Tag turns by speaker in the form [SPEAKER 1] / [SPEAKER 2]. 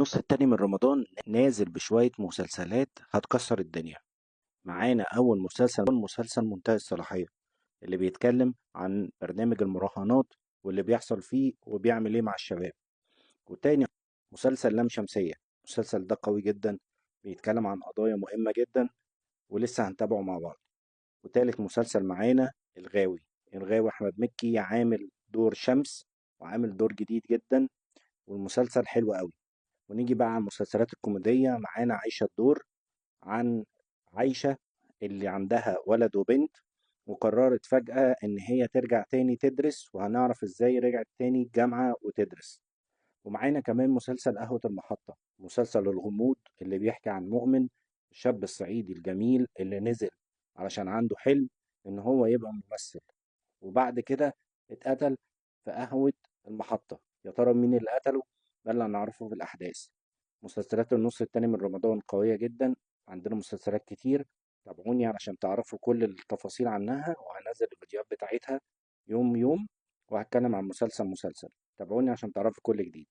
[SPEAKER 1] النص التاني من رمضان نازل بشوية مسلسلات هتكسر الدنيا. معانا أول مسلسل منتهي الصلاحية، اللي بيتكلم عن برنامج المراهنات واللي بيحصل فيه وبيعمل ايه مع الشباب. والتاني مسلسل لام شمسية. المسلسل ده قوي جدا، بيتكلم عن قضايا مهمة جدا ولسه هنتابعه مع بعض. وتالت مسلسل معانا الغاوي أحمد مكي عامل دور شمس، وعامل دور جديد جدا، والمسلسل حلو قوي. ونيجي بقى على المسلسلات الكوميدية، معانا عايشة الدور، عن عايشة اللي عندها ولد وبنت، وقررت فجأة إن هي ترجع تاني تدرس، وهنعرف إزاي رجعت تاني الجامعة وتدرس. ومعانا كمان مسلسل قهوة المحطة، مسلسل الغموض اللي بيحكي عن مؤمن، الشاب الصعيدي الجميل اللي نزل علشان عنده حلم إن هو يبقى ممثل، وبعد كده اتقتل في قهوة المحطة. يا ترى مين اللي قتله؟ ده اللي هنعرفه في الأحداث. مسلسلات النص التاني من رمضان قوية جدا، عندنا مسلسلات كتير. تابعوني علشان تعرفوا كل التفاصيل عنها، وهنزل الفيديوهات بتاعتها يوم يوم، وهتكلم عن مسلسل. تابعوني عشان تعرفوا كل جديد.